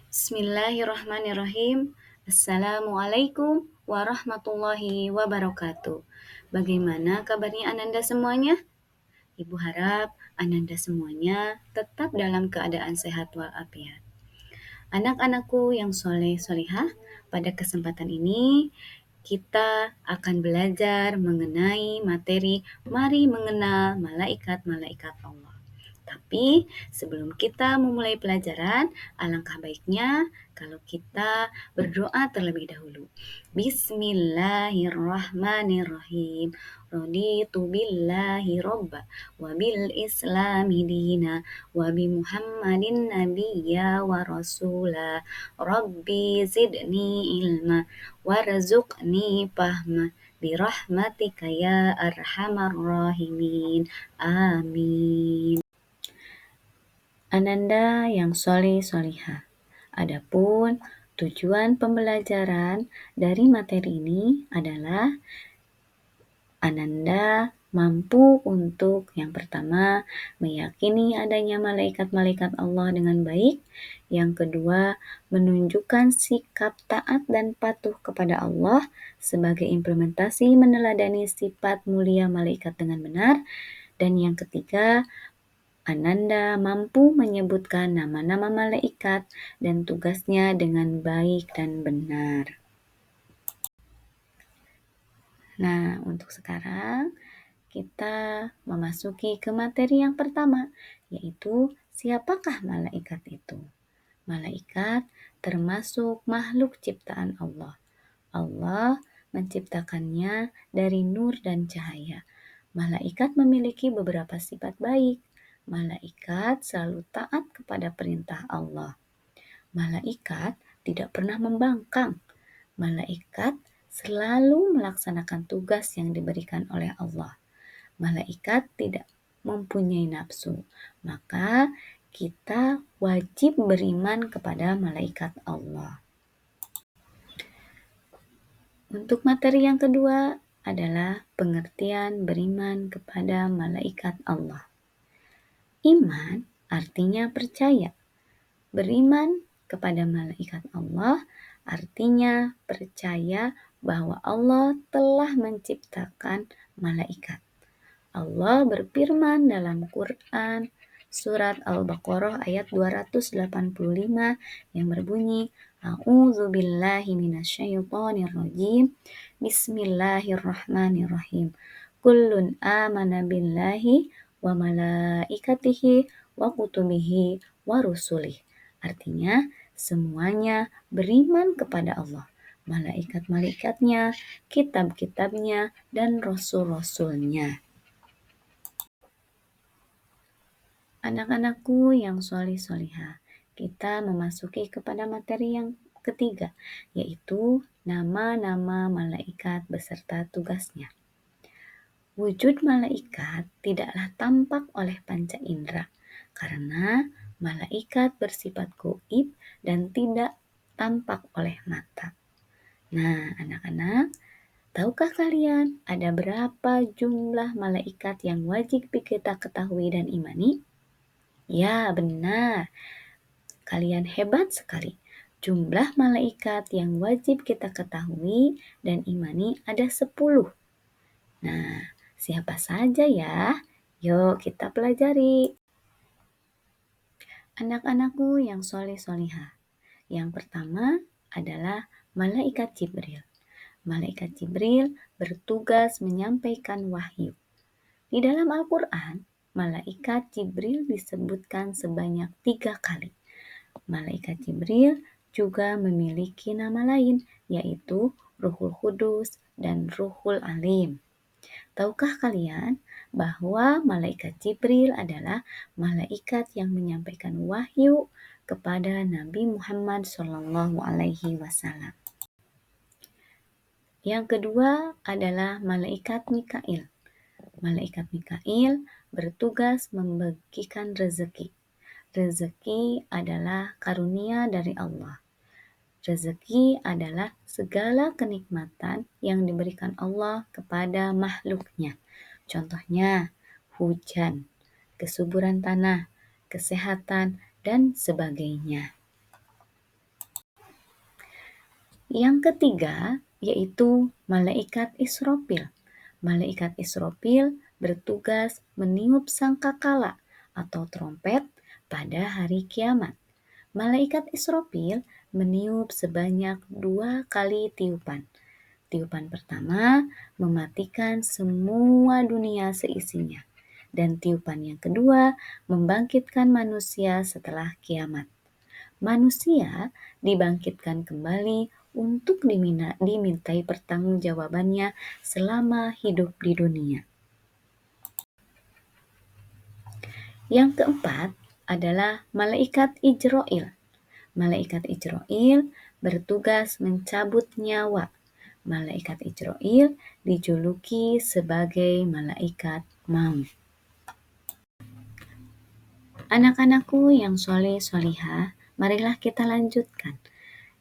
Bismillahirrahmanirrahim. Assalamualaikum warahmatullahi wabarakatuh. Bagaimana kabarnya Ananda semuanya? Ibu harap Ananda semuanya tetap dalam keadaan sehat walafiat. Anak-anakku yang soleh solehah, pada kesempatan ini kita akan belajar mengenai materi Mari Mengenal Malaikat-Malaikat Allah. Tapi sebelum kita memulai pelajaran, alangkah baiknya kalau kita berdoa terlebih dahulu. Bismillahirrahmanirrahim. Raditu billahi robba wa bil islami dina wa bi Muhammadin nabiyya wa rasula. Rabbi zidni ilma warzuqni fahma birahmatika ya arhamar rahimin. Amin. Ananda yang soleh solihah. Adapun tujuan pembelajaran dari materi ini adalah Ananda mampu untuk yang pertama meyakini adanya malaikat-malaikat Allah dengan baik, yang kedua menunjukkan sikap taat dan patuh kepada Allah sebagai implementasi meneladani sifat mulia malaikat dengan benar, dan yang ketiga Ananda mampu menyebutkan nama-nama malaikat dan tugasnya dengan baik dan benar. Nah, untuk sekarang kita memasuki ke materi yang pertama, yaitu siapakah malaikat itu? Malaikat termasuk makhluk ciptaan Allah. Allah menciptakannya dari nur dan cahaya. Malaikat memiliki beberapa sifat baik. Malaikat selalu taat kepada perintah Allah. Malaikat tidak pernah membangkang. Malaikat selalu melaksanakan tugas yang diberikan oleh Allah. Malaikat tidak mempunyai nafsu, maka kita wajib beriman kepada malaikat Allah. Untuk materi yang kedua adalah pengertian beriman kepada malaikat Allah. Iman artinya percaya. Beriman kepada malaikat Allah artinya percaya bahwa Allah telah menciptakan malaikat. Allah berfirman dalam Quran surat Al-Baqarah ayat 285 yang berbunyi, A'udzu billahi minasyaitonir rajim. Bismillahirrahmanirrahim. Kullun amana billahi wa malaikatihi wa kutubihi wa rusulih. Artinya, semuanya beriman kepada Allah, malaikat-malaikatnya, kitab-kitabnya, dan rasul-rasulnya. Anak-anakku yang soleh solihah, kita memasuki kepada materi yang ketiga, yaitu nama-nama malaikat beserta tugasnya. Wujud malaikat tidaklah tampak oleh panca indera, karena malaikat bersifat gaib dan tidak tampak oleh mata. Nah, anak-anak, tahukah kalian ada berapa jumlah malaikat yang wajib kita ketahui dan imani? Ya, benar. Kalian hebat sekali. Jumlah malaikat yang wajib kita ketahui dan imani ada 10. Nah, siapa saja ya? Yuk kita pelajari. Anak-anakku yang soleh solihah. Yang pertama adalah malaikat Jibril. Malaikat Jibril bertugas menyampaikan wahyu. Di dalam Al-Quran, malaikat Jibril disebutkan sebanyak 3 kali. Malaikat Jibril juga memiliki nama lain, yaitu Ruhul Kudus dan Ruhul Alim. Tahukah kalian bahwa malaikat Jibril adalah malaikat yang menyampaikan wahyu kepada Nabi Muhammad SAW. Yang kedua adalah malaikat Mikail. Malaikat Mikail bertugas membagikan rezeki. Rezeki adalah karunia dari Allah. Rezeki adalah segala kenikmatan yang diberikan Allah kepada makhluknya. Contohnya, hujan, kesuburan tanah, kesehatan, dan sebagainya. Yang ketiga yaitu malaikat Israfil. Malaikat Israfil bertugas meniup sangkakala atau trompet pada hari kiamat. Malaikat Israfil meniup sebanyak 2 kali tiupan. Tiupan pertama mematikan semua dunia seisinya, dan tiupan yang kedua membangkitkan manusia setelah kiamat. Manusia dibangkitkan kembali untuk dimintai pertanggungjawabannya selama hidup di dunia. Yang keempat adalah malaikat Ijroil. Malaikat Ijroil bertugas mencabut nyawa. Malaikat Ijroil dijuluki sebagai malaikat maut. Anak-anakku yang soleh-solihah, marilah kita lanjutkan.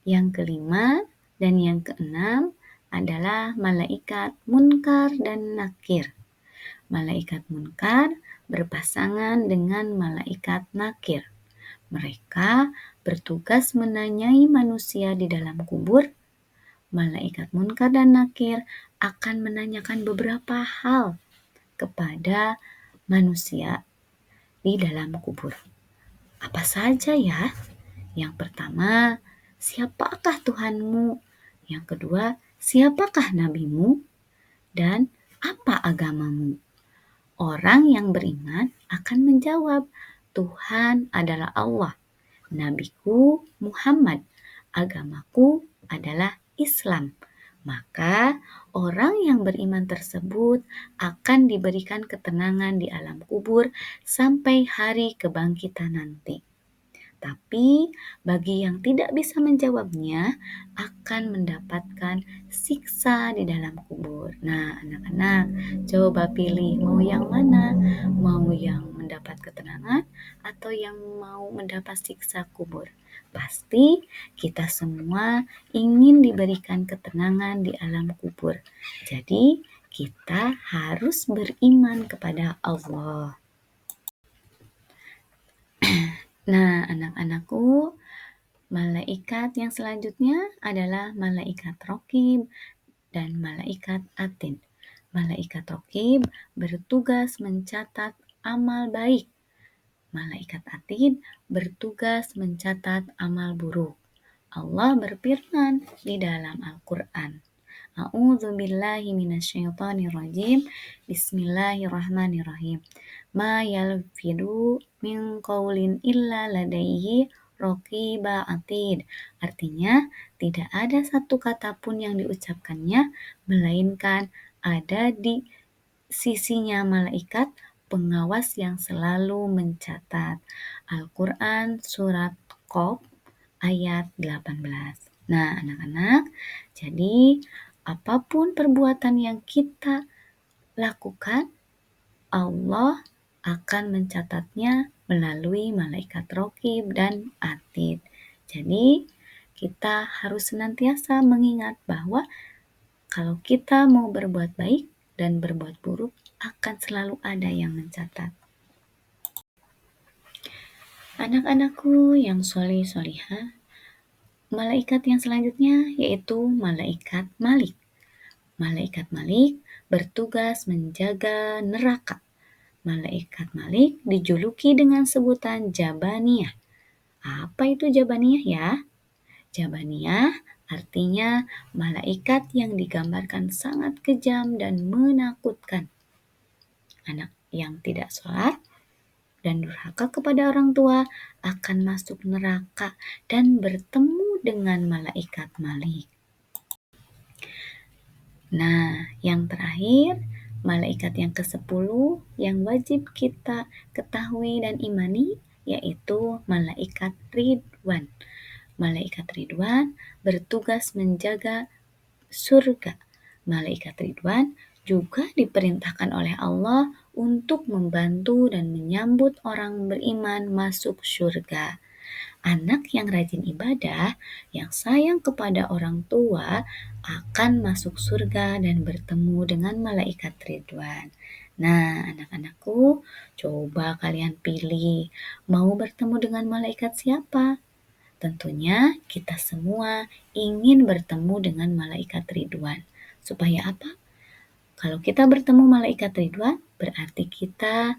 Yang kelima dan yang keenam adalah malaikat Munkar dan Nakir. Malaikat Munkar berpasangan dengan malaikat Nakir. Mereka bertugas menanyai manusia di dalam kubur. Malaikat Munkar dan Nakir akan menanyakan beberapa hal kepada manusia di dalam kubur. Apa saja ya? Yang pertama, siapakah Tuhanmu? Yang kedua, siapakah nabimu? Dan apa agamamu? Orang yang beriman akan menjawab, Tuhan adalah Allah, nabiku Muhammad, agamaku adalah Islam. Maka orang yang beriman tersebut akan diberikan ketenangan di alam kubur sampai hari kebangkitan nanti. Tapi bagi yang tidak bisa menjawabnya akan mendapatkan siksa di dalam kubur. Nah, anak-anak, coba pilih mau yang mana? Mau yang mendapat ketenangan atau yang mau mendapat siksa kubur? Pasti kita semua ingin diberikan ketenangan di alam kubur. Jadi, kita harus beriman kepada Allah. Nah, anak-anakku, malaikat yang selanjutnya adalah malaikat Raqib dan malaikat Atid. Malaikat Raqib bertugas mencatat amal baik. Malaikat Atid bertugas mencatat amal buruk. Allah berfirman di dalam Al-Quran. A'udzu billahi minasyaitonir rajim. Bismillahirrahmanirrahim. Ma yalfidu min qaulin illa ladaihi raqibun atid. Artinya, tidak ada satu kata pun yang diucapkannya melainkan ada di sisinya malaikat pengawas yang selalu mencatat. Al-Quran surat Qaf ayat 18. Nah, anak-anak, jadi apapun perbuatan yang kita lakukan, Allah akan mencatatnya melalui malaikat Raqib dan Atid. Jadi, kita harus senantiasa mengingat bahwa kalau kita mau berbuat baik dan berbuat buruk, akan selalu ada yang mencatat. Anak-anakku yang soleh-solihah, malaikat yang selanjutnya yaitu malaikat Malik. Malaikat Malik bertugas menjaga neraka. Malaikat Malik dijuluki dengan sebutan Jabaniyah. Apa itu Jabaniyah ya? Jabaniyah artinya malaikat yang digambarkan sangat kejam dan menakutkan. Anak yang tidak sholat dan durhaka kepada orang tua akan masuk neraka dan bertemu dengan malaikat Malik. Nah, yang terakhir, malaikat yang ke-10 yang wajib kita ketahui dan imani yaitu malaikat Ridwan. Malaikat Ridwan bertugas menjaga surga. Malaikat Ridwan juga diperintahkan oleh Allah untuk membantu dan menyambut orang beriman masuk surga. Anak yang rajin ibadah, yang sayang kepada orang tua, akan masuk surga dan bertemu dengan malaikat Ridwan. Nah, anak-anakku, coba kalian pilih, mau bertemu dengan malaikat siapa? Tentunya kita semua ingin bertemu dengan malaikat Ridwan. Supaya apa? Kalau kita bertemu malaikat Ridwan, berarti kita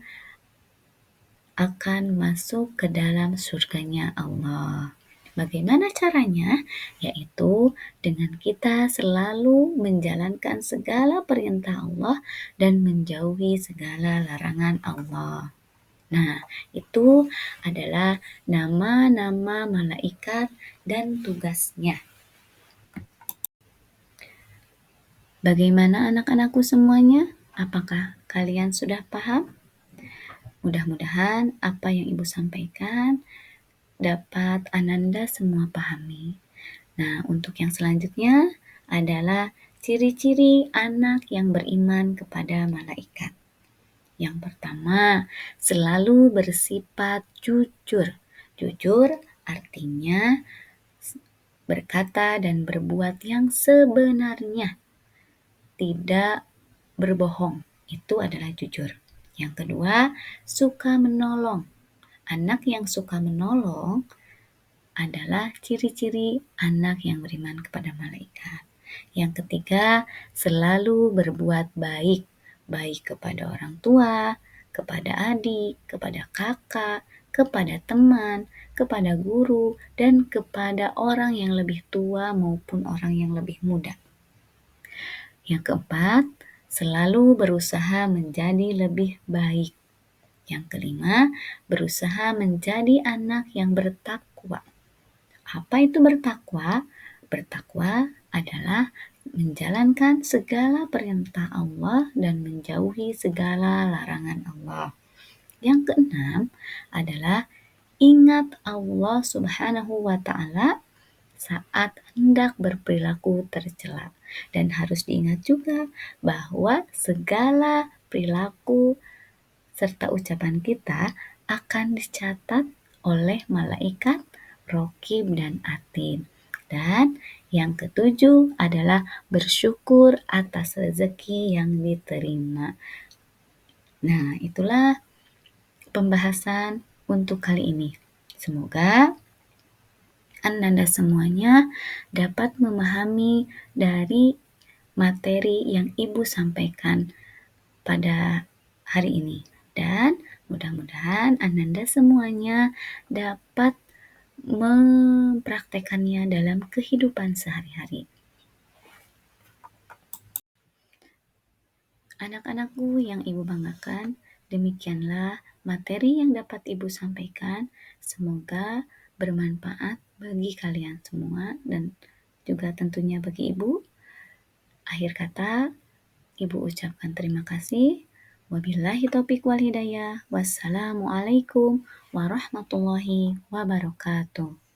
akan masuk ke dalam surganya Allah. Bagaimana caranya? Yaitu dengan kita selalu menjalankan segala perintah Allah dan menjauhi segala larangan Allah. Nah, itu adalah nama-nama malaikat dan tugasnya. Bagaimana anak-anakku semuanya? Apakah kalian sudah paham? Mudah-mudahan apa yang Ibu sampaikan dapat Ananda semua pahami. Nah, untuk yang selanjutnya adalah ciri-ciri anak yang beriman kepada malaikat. Yang pertama, selalu bersifat jujur. Jujur artinya berkata dan berbuat yang sebenarnya, tidak berbohong. Itu adalah jujur. Yang kedua, suka menolong. Anak yang suka menolong adalah ciri-ciri anak yang beriman kepada malaikat. Yang ketiga, selalu berbuat baik, baik kepada orang tua, kepada adik, kepada kakak, kepada teman, kepada guru, dan kepada orang yang lebih tua maupun orang yang lebih muda. Yang keempat, selalu berusaha menjadi lebih baik. Yang kelima, berusaha menjadi anak yang bertakwa. Apa itu bertakwa? Bertakwa adalah menjalankan segala perintah Allah dan menjauhi segala larangan Allah. Yang keenam adalah ingat Allah Subhanahu wa Ta'ala saat hendak berperilaku tercela. Dan harus diingat juga bahwa segala perilaku serta ucapan kita akan dicatat oleh malaikat Rokib dan Atid. Dan yang ketujuh adalah bersyukur atas rezeki yang diterima. Nah, itulah pembahasan untuk kali ini. Semoga Ananda semuanya dapat memahami dari materi yang Ibu sampaikan pada hari ini. Dan mudah-mudahan Ananda semuanya dapat mempraktekannya dalam kehidupan sehari-hari. Anak-anakku yang Ibu banggakan, demikianlah materi yang dapat Ibu sampaikan. Semoga bermanfaat bagi kalian semua dan juga tentunya bagi Ibu. Akhir kata, Ibu ucapkan terima kasih. Wabillahi taufiq wal hidayah. Wassalamualaikum warahmatullahi wabarakatuh.